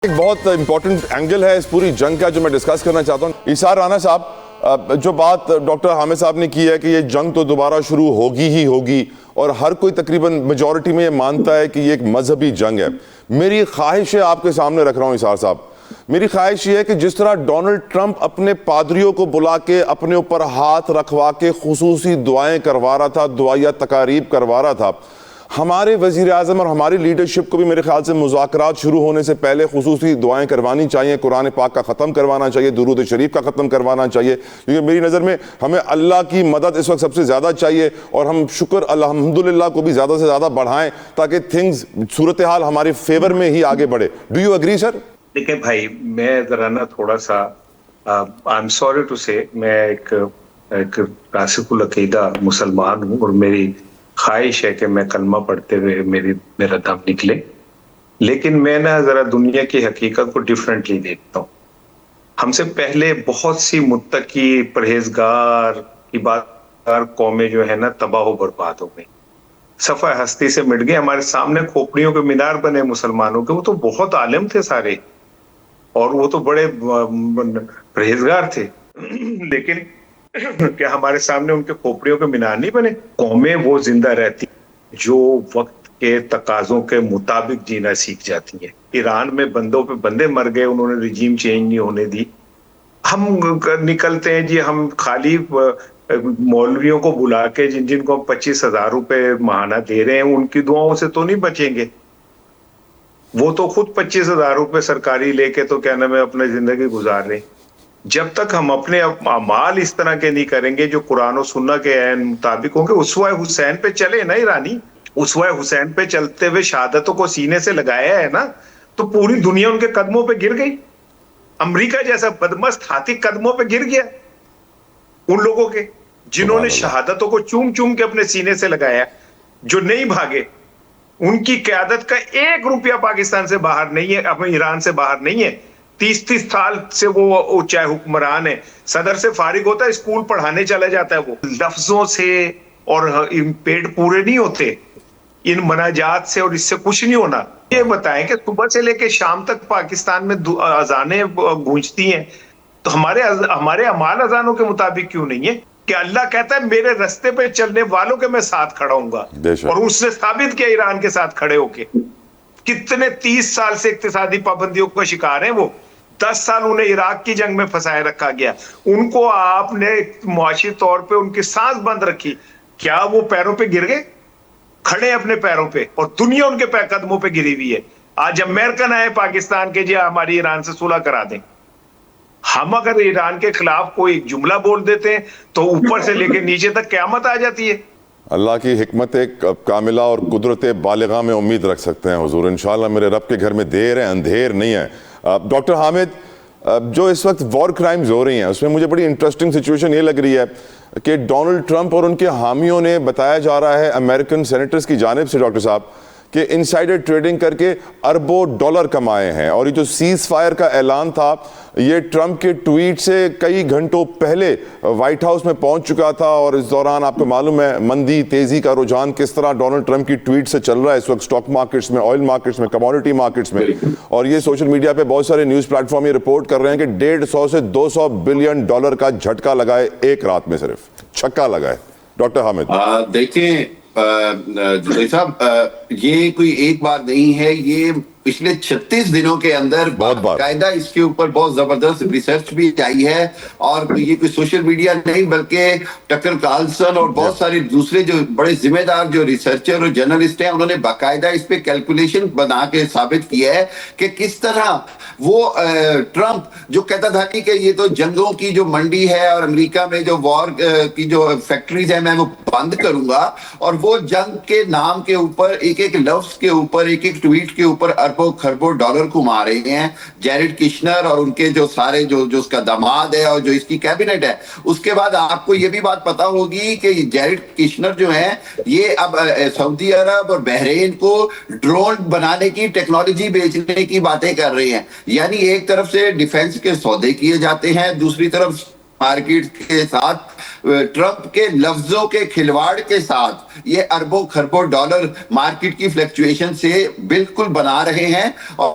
ایک بہت important angle ہے اس پوری جنگ کا جو میں ڈسکس کرنا چاہتا ہوں. ایثار رانا صاحب، جو بات ڈاکٹر حامد صاحب نے کی ہے کہ یہ جنگ تو دوبارہ شروع ہوگی ہی ہوگی، اور ہر کوئی تقریباً میجورٹی میں یہ مانتا ہے کہ یہ ایک مذہبی جنگ ہے. میری خواہش ہے، آپ کے سامنے رکھ رہا ہوں ایثار صاحب، میری خواہش یہ ہے کہ جس طرح ڈونلڈ ٹرمپ اپنے پادریوں کو بلا کے اپنے اوپر ہاتھ رکھوا کے خصوصی دعائیں کروا رہا تھا، دعائیہ تقاریب کروا رہا تھا، ہمارے وزیر اعظم اور ہماری لیڈرشپ کو بھی میرے خیال سے مذاکرات شروع ہونے سے پہلے خصوصی دعائیں کروانی چاہیے، قرآن پاک کا ختم کروانا چاہیے، درود شریف کا ختم کروانا چاہیے، کیونکہ میری نظر میں ہمیں اللہ کی مدد اس وقت سب سے زیادہ چاہیے، اور ہم شکر الحمدللہ کو بھی زیادہ سے زیادہ بڑھائیں تاکہ تھنگز صورتحال ہمارے فیور میں ہی آگے بڑھے. ڈو یو اگری سر؟ دیکھیں بھائی، میں ذرا نا تھوڑا سا آئی ایم سوری ٹو سے، میں ایک راسخ العقیدہ مسلمان ہوں، اور میری خواہش ہے کہ میں کلمہ پڑھتے ہوئے میرا دم نکلے، لیکن میں نا ذرا دنیا کی حقیقت کو ڈیفرنٹلی دیکھتا ہوں. ہم سے پہلے بہت سی متقی پرہیزگار عبادتگار قومیں جو ہے نا تباہ و برباد ہو گئی، صفحہ ہستی سے مٹ گئے. ہمارے سامنے کھوپڑیوں کے مینار بنے مسلمانوں کے، وہ تو بہت عالم تھے سارے، اور وہ تو بڑے پرہیزگار تھے، لیکن کیا ہمارے سامنے ان کے کھوپڑیوں کے مینار نہیں بنے؟ قومیں وہ زندہ رہتی جو وقت کے تقاضوں کے مطابق جینا سیکھ جاتی ہیں. ایران میں بندوں پہ بندے مر گئے، انہوں نے رجیم چینج نہیں ہونے دی. ہم نکلتے ہیں جی، ہم خالی مولویوں کو بلا کے جن کو 25,000 روپے ماہانہ دے رہے ہیں، ان کی دعاؤں سے تو نہیں بچیں گے. وہ تو خود 25,000 روپے سرکاری لے کے تو کیا نام ہے اپنی زندگی گزار رہے ہیں. جب تک ہم اپنے اعمال اس طرح کے نہیں کریں گے جو قرآن و سنت کے عین مطابق ہوں گے. اسوہ حسین پہ چلے نا ایرانی، اسوہ حسین پہ چلتے ہوئے شہادتوں کو سینے سے لگایا ہے نا، تو پوری دنیا ان کے قدموں پہ گر گئی. امریکہ جیسا بدمست ہاتھی قدموں پہ گر گیا ان لوگوں کے جنہوں نے شہادتوں کو چوم چوم کے اپنے سینے سے لگایا، جو نہیں بھاگے. ان کی قیادت کا 1 روپیہ پاکستان سے باہر نہیں ہے، اپنے ایران سے باہر نہیں ہے. 30 سال سے وہ چاہے حکمران ہے، صدر سے فارغ ہوتا ہے، اسکول پڑھانے چلا جاتا ہے. وہ لفظوں سے اور پیٹ پورے نہیں ہوتے ان مناجات سے، اور اس سے کچھ نہیں ہونا. یہ بتائیں کہ صبح سے لے کے شام تک پاکستان میں اذانیں گونجتی ہیں، تو ہمارے اعمال اذانوں کے مطابق کیوں نہیں ہے؟ کہ اللہ کہتا ہے میرے رستے پہ چلنے والوں کے میں ساتھ کھڑا ہوں گا، اور اس نے ثابت کیا ایران کے ساتھ کھڑے ہو کے. کتنے 30 سال سے اقتصادی پابندیوں کا شکار ہیں وہ، 10 سال انہیں عراق کی جنگ میں پھنسائے رکھا گیا. ان کو آپ نے معاشی طور پہ ان کی سانس بند رکھی، کیا وہ پیروں پہ گر گئے؟ کھڑے اپنے پیروں پہ، اور دنیا ان کے قدموں پہ گری ہوئی ہے. آج امریکن آئے پاکستان کے، جی ہماری ایران سے صلح کرا دیں. ہم اگر ایران کے خلاف کوئی جملہ بول دیتے ہیں تو اوپر سے لے کے نیچے تک قیامت آ جاتی ہے. اللہ کی حکمت کاملہ اور قدرت بالغہ میں امید رکھ سکتے ہیں حضور. انشاءاللہ میرے رب کے گھر میں دیر ہے، اندھیر نہیں ہے. ڈاکٹر حامد، جو اس وقت وار کرائمز ہو رہی ہیں اس میں مجھے بڑی انٹرسٹنگ سچویشن یہ لگ رہی ہے کہ ڈونلڈ ٹرمپ اور ان کے حامیوں نے بتایا جا رہا ہے امریکن سینیٹرز کی جانب سے ڈاکٹر صاحب کہ انسائیڈر ٹریڈنگ کر کے اربوں ڈالر کمائے ہیں. اور یہ جو سیز فائر کا اعلان تھا یہ ٹرمپ کے ٹویٹ سے کئی گھنٹوں پہلے وائٹ ہاؤس میں پہنچ چکا تھا، اور اس دوران آپ کو معلوم ہے مندی تیزی کا رجحان کس طرح ڈونلڈ ٹرمپ کی ٹویٹ سے چل رہا ہے اس وقت اسٹاک مارکیٹس میں، آئل مارکیٹس میں، کموڈٹی مارکیٹس میں. اور یہ سوشل میڈیا پہ بہت سارے نیوز پلیٹ فارم یہ رپورٹ کر رہے ہیں کہ 150 سے 200 بلین ڈالر کا جھٹکا لگائے ایک رات میں، صرف چھکا لگائے. ڈاکٹر حامد دیکھیں صاحب، یہ کوئی ایک بات نہیں ہے، یہ پچھلے 36 دنوں کے اندر باقاعدہ اس کے اوپر بہت زبردست ریسرچ بھی آئی ہے. اور یہ کوئی سوشل میڈیا نہیں بلکہ ٹکر کارلسن اور بہت سارے دوسرے جو بڑے ذمہ دار جو ریسرچر اور جرنلسٹ ہیں، انہوں نے باقاعدہ اس پہ کیلکولیشن بنا کے ثابت کیا ہے کہ کس طرح وہ ٹرمپ جو کہتا تھا کہ یہ تو جنگوں کی جو منڈی ہے اور امریکہ میں جو وار کی جو فیکٹریز ہیں میں وہ بند کروں گا، اور وہ جنگ کے نام کے اوپر ایک ایک لفظ کے اوپر ایک ایک ٹویٹ کے اوپر اربوں خربوں ڈالر کما رہے ہیں. جیریڈ کشنر اور ان کے جو سارے جو اس کا داماد ہے اور جو اس کی کیبنٹ ہے. اس کے بعد آپ کو یہ بھی بات پتا ہوگی کہ جیریڈ کشنر جو ہیں یہ اب سعودی عرب اور بحرین کو ڈرون بنانے کی ٹیکنالوجی بیچنے کی باتیں کر رہے ہیں. یعنی ایک طرف سے ڈیفنس کے سودے کیے جاتے ہیں، دوسری طرف مارکیٹ کے ساتھ ٹرمپ کے لفظوں کے کھلواڑ کے ساتھ یہ اربوں خربوں ڈالر مارکیٹ کی فلیکچویشن سے بالکل بنا رہے ہیں. اور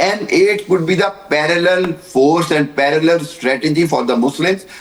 M8 could be the parallel force and parallel strategy for the Muslims,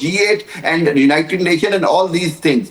G8 and United Nations and all these things।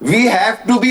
We have to be